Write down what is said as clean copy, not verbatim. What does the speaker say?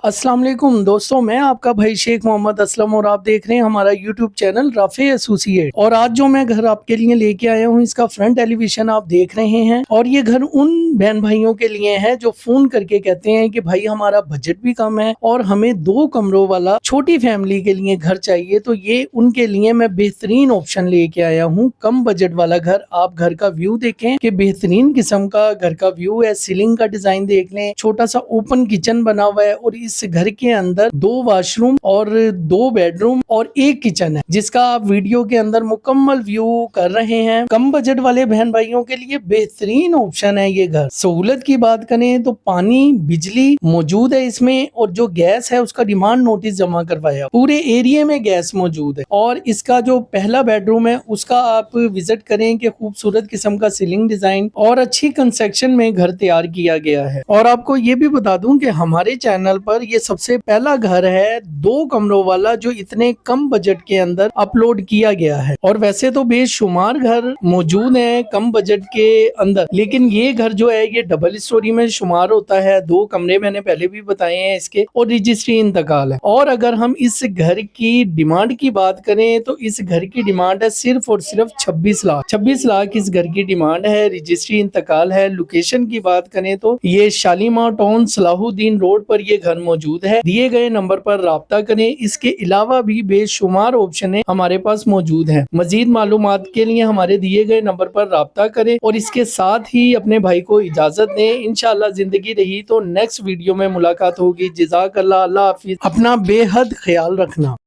السلام علیکم دوستوں، میں آپ کا بھائی شیخ محمد اسلم اور آپ دیکھ رہے ہیں ہمارا یوٹیوب چینل رافع ایسوسی ایٹ۔ اور آج جو میں گھر آپ کے لیے لے کے آیا ہوں، اس کا فرنٹ ایلی ویژن آپ دیکھ رہے ہیں، اور یہ گھر ان بہن بھائیوں کے لیے ہے جو فون کر کے کہتے ہیں کہ بھائی ہمارا بجٹ بھی کم ہے اور ہمیں 2 کمروں والا چھوٹی فیملی کے لیے گھر چاہیے، تو یہ ان کے لیے میں بہترین آپشن لے کے آیا ہوں، کم بجٹ والا گھر۔ آپ گھر کا ویو دیکھیں کہ بہترین قسم کا گھر کا ویو ہے، سیلنگ کا ڈیزائن دیکھ لیں، چھوٹا سا اوپن کچن بنا ہوا ہے، اور اس گھر کے اندر 2 واش روم اور 2 بیڈ روم اور 1 کچن ہے، جس کا آپ ویڈیو کے اندر مکمل ویو کر رہے ہیں۔ کم بجٹ والے بہن بھائیوں کے لیے بہترین آپشن ہے یہ گھر۔ سہولت کی بات کریں تو پانی بجلی موجود ہے اس میں، اور جو گیس ہے اس کا ڈیمانڈ نوٹس جمع کروایا، پورے ایریے میں گیس موجود ہے۔ اور اس کا جو پہلا بیڈ روم ہے اس کا آپ وزٹ کریں کہ خوبصورت قسم کا سیلنگ ڈیزائن اور اچھی کنسٹرکشن میں گھر تیار کیا گیا ہے۔ اور آپ کو یہ بھی بتا دوں کہ ہمارے چینل پر یہ سب سے پہلا گھر ہے 2 کمروں والا جو اتنے کم بجٹ کے اندر اپلوڈ کیا گیا ہے۔ اور ویسے تو بے شمار گھر موجود ہیں کم بجٹ کے اندر، لیکن یہ گھر جو ہے یہ ڈبل اسٹوری میں شمار ہوتا ہے، 2 کمرے میں نے پہلے بھی بتائے ہیں اس کے، اور رجسٹری انتقال ہے۔ اور اگر ہم اس گھر کی ڈیمانڈ کی بات کریں تو اس گھر کی ڈیمانڈ ہے صرف اور صرف 26 لاکھ اس گھر کی ڈیمانڈ ہے، رجسٹری انتقال ہے۔ لوکیشن کی بات کریں تو یہ شالیمار ٹاؤن صلاح الدین روڈ پر یہ گھر موجود ہے۔ دیے گئے نمبر پر رابطہ کریں، اس کے علاوہ بھی بے شمار آپشنیں ہمارے پاس موجود ہیں۔ مزید معلومات کے لیے ہمارے دیے گئے نمبر پر رابطہ کریں، اور اس کے ساتھ ہی اپنے بھائی کو اجازت دیں۔ انشاءاللہ زندگی رہی تو نیکسٹ ویڈیو میں ملاقات ہوگی۔ جزاک اللہ، اللہ حافظ، اپنا بے حد خیال رکھنا۔